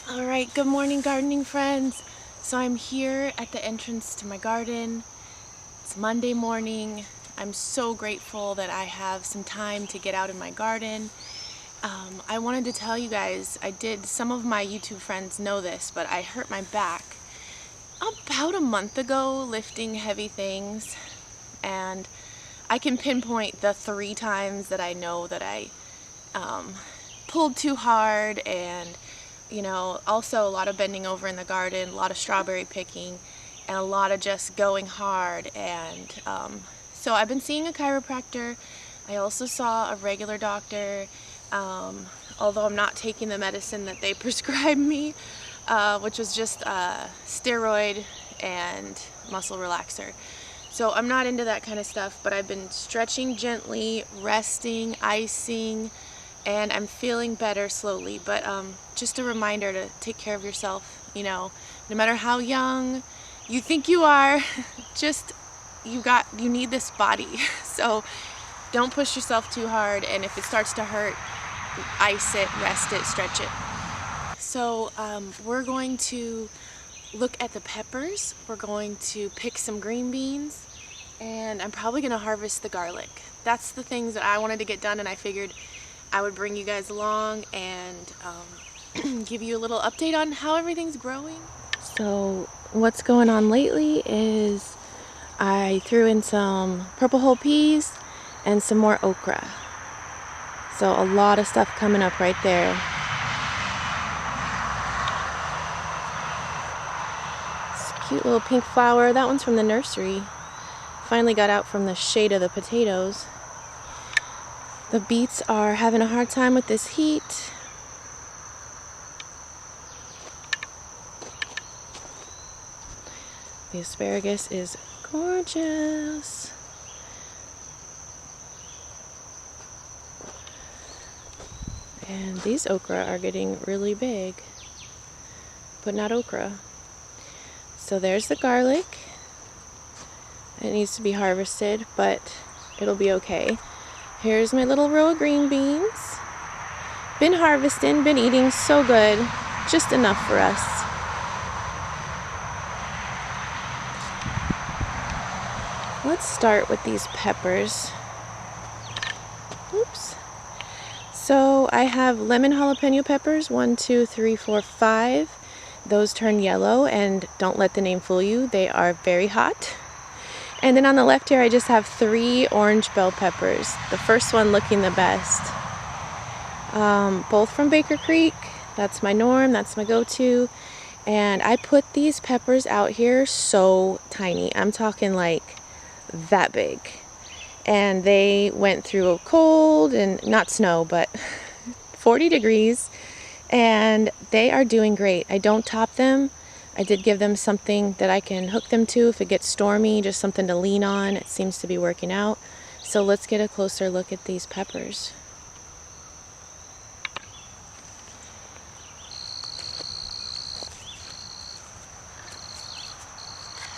Alright, good morning gardening friends. So I'm here at the entrance to my garden. It's Monday morning. I'm so grateful that I have some time to get out in my garden. I wanted to tell you guys, some of my YouTube friends know this, but I hurt my back about a month ago lifting heavy things, and I can pinpoint the 3 times that I know that I pulled too hard, and also a lot of bending over in the garden, a lot of strawberry picking, and a lot of just going hard. And so I've been seeing a chiropractor. I also saw a regular doctor, although I'm not taking the medicine that they prescribed me, which was just steroid and muscle relaxer. So I'm not into that kind of stuff, but I've been stretching gently, resting, icing, and I'm feeling better slowly. But just a reminder to take care of yourself. No matter how young you think you are, you need this body. So don't push yourself too hard, and if it starts to hurt, ice it, rest it, stretch it. So we're going to look at the peppers, we're going to pick some green beans, and I'm probably going to harvest the garlic. That's the things that I wanted to get done, and I figured I would bring you guys along and give you a little update on how everything's growing. So what's going on lately is I threw in some purple whole peas and some more okra. So a lot of stuff coming up right there. It's a cute little pink flower. That one's from the nursery. Finally got out from the shade of the potatoes. The beets are having a hard time with this heat. The asparagus is gorgeous. And these okra are getting really big, but not okra. So there's the garlic. It needs to be harvested, but it'll be okay. Here's my little row of green beans. Been harvesting, been eating, so good. Just enough for us. Let's start with these peppers. Oops. So I have lemon jalapeno peppers, 1, 2, 3, 4, 5. Those turn yellow, and don't let the name fool you, they are very hot. And then on the left here I just have 3 orange bell peppers, the first one looking the best. Both from Baker Creek. That's my norm, that's my go-to. And I put these peppers out here so tiny. I'm talking like that big. And they went through a cold, and not snow, but 40 degrees. And they are doing great. I don't top them. I did give them something that I can hook them to if it gets stormy, just something to lean on. It seems to be working out. So let's get a closer look at these peppers.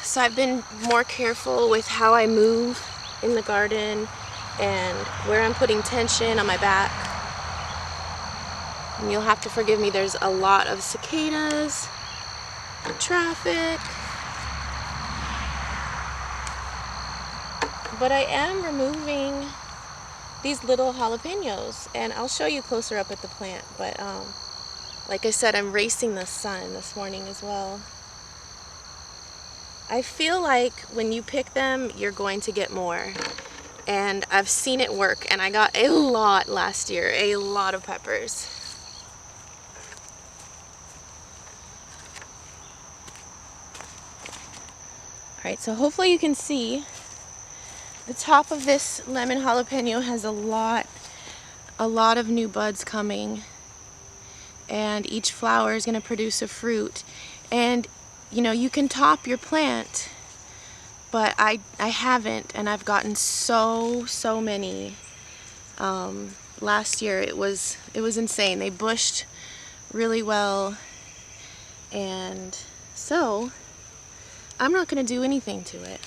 So I've been more careful with how I move in the garden and where I'm putting tension on my back. And you'll have to forgive me, there's a lot of cicadas, traffic. But I am removing these little jalapenos, and I'll show you closer up at the plant. But like I said, I'm racing the sun this morning as well. I feel like when you pick them, you're going to get more. And I've seen it work, and I got a lot last year, a lot of peppers. Alright, so hopefully you can see the top of this lemon jalapeno has a lot of new buds coming, and each flower is going to produce a fruit. And you can top your plant, but I haven't, and I've gotten so many. Last year it was insane. They bushed really well, and so I'm not going to do anything to it.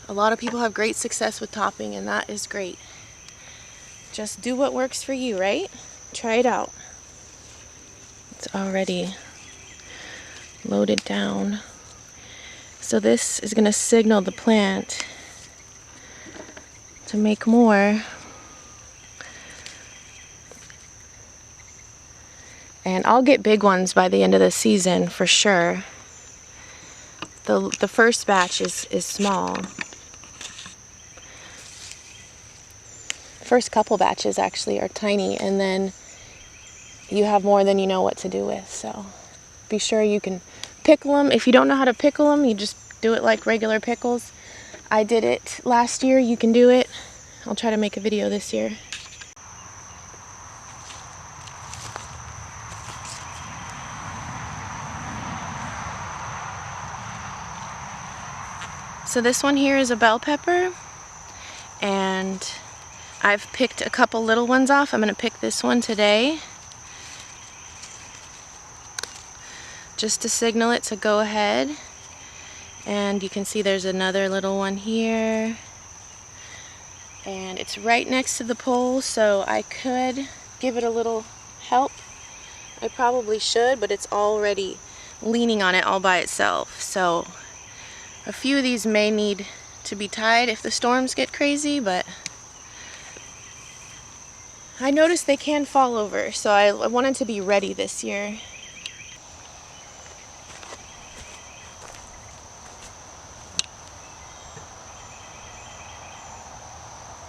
A lot of people have great success with topping, and that is great. Just do what works for you, right? Try it out. It's already loaded down. So this is going to signal the plant to make more. And I'll get big ones by the end of the season for sure. The first batch is small. The first couple batches actually are tiny, and then you have more than you know what to do with. So be sure you can pickle them. If you don't know how to pickle them, you just do it like regular pickles. I did it last year. You can do it. I'll try to make a video this year. So this one here is a bell pepper, and I've picked a couple little ones off. I'm going to pick this one today, just to signal it to go ahead. And you can see there's another little one here, and it's right next to the pole, so I could give it a little help. I probably should, but it's already leaning on it all by itself. So a few of these may need to be tied if the storms get crazy, but I noticed they can fall over, so I wanted to be ready this year.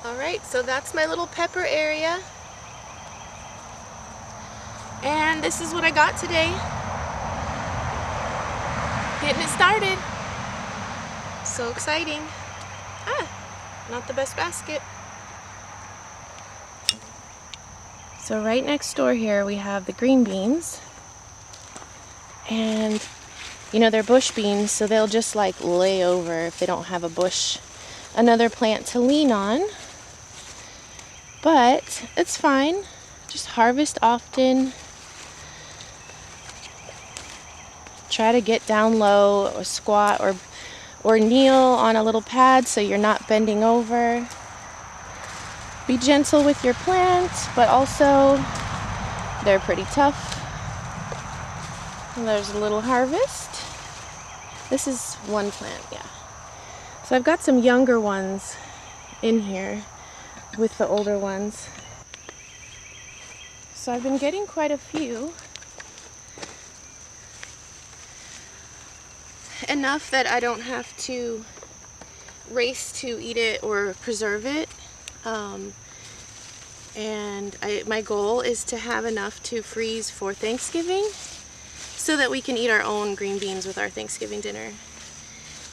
Alright, so that's my little pepper area. And this is what I got today. Getting it started. So exciting. Not the best basket. So right next door here we have the green beans. And you know, they're bush beans, so they'll just like lay over if they don't have a bush, another plant to lean on. But it's fine. Just harvest often. Try to get down low or squat or kneel on a little pad so you're not bending over. Be gentle with your plants, but also they're pretty tough. And there's a little harvest. This is one plant, yeah. So I've got some younger ones in here with the older ones. So I've been getting quite a few. Enough that I don't have to race to eat it or preserve it. My goal is to have enough to freeze for Thanksgiving so that we can eat our own green beans with our Thanksgiving dinner.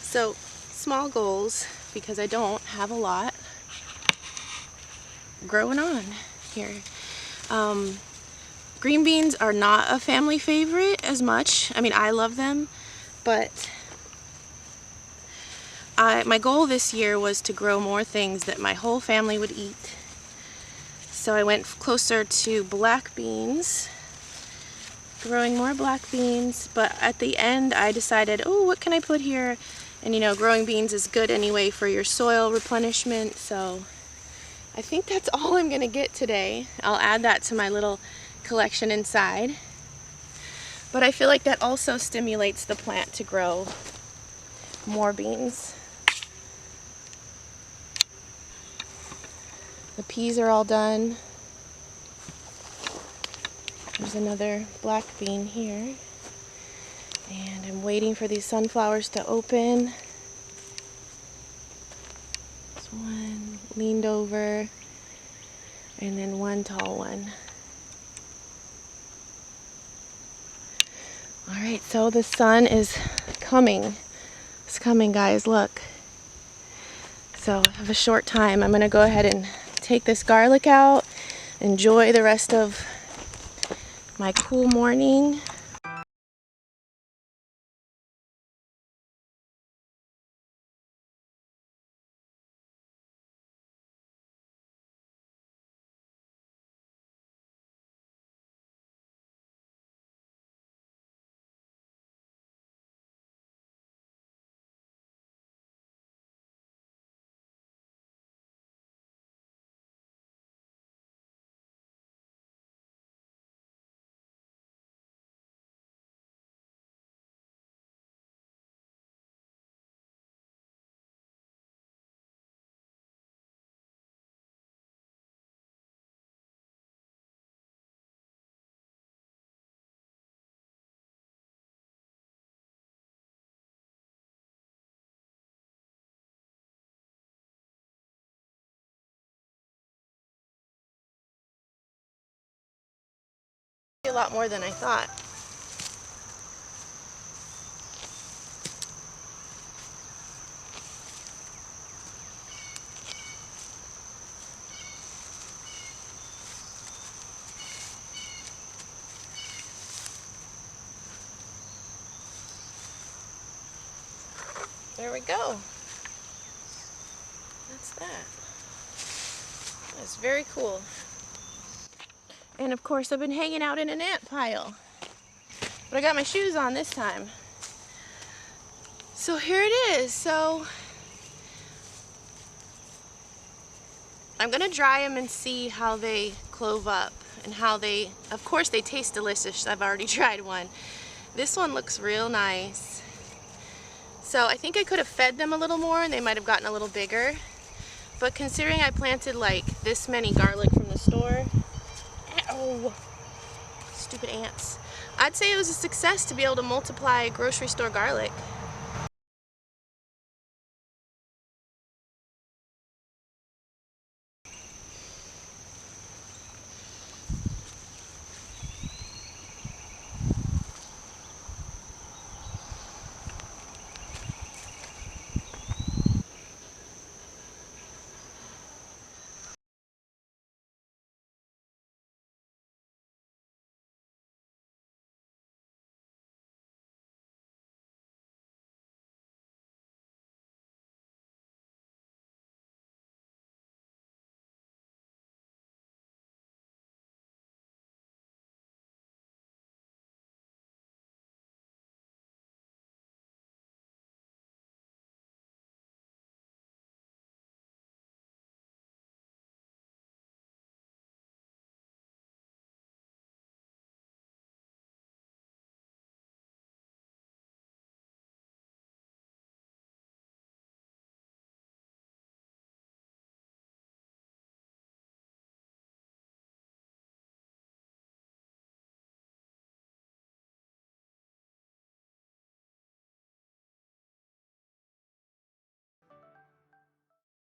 So small goals, because I don't have a lot growing on here. Green beans are not a family favorite as much. I mean, I love them, but my goal this year was to grow more things that my whole family would eat. So I went closer to black beans, growing more black beans, but at the end I decided, oh, what can I put here? And you know, growing beans is good anyway for your soil replenishment, so I think that's all I'm gonna get today. I'll add that to my little collection inside. But I feel like that also stimulates the plant to grow more beans. The peas are all done. There's another black bean here. And I'm waiting for these sunflowers to open. There's one leaned over, and then one tall one. Alright, so the sun is coming. It's coming, guys, look. So I have a short time. I'm going to go ahead and take this garlic out, enjoy the rest of my cool morning. A lot more than I thought. There we go. That's that. That's very cool. And of course I've been hanging out in an ant pile. But I got my shoes on this time. So here it is. So I'm gonna dry them and see how they clove up and how they, of course they taste delicious. I've already tried one. This one looks real nice. So I think I could have fed them a little more and they might have gotten a little bigger. But considering I planted like this many garlic from the store, ow, stupid ants, I'd say it was a success to be able to multiply grocery store garlic.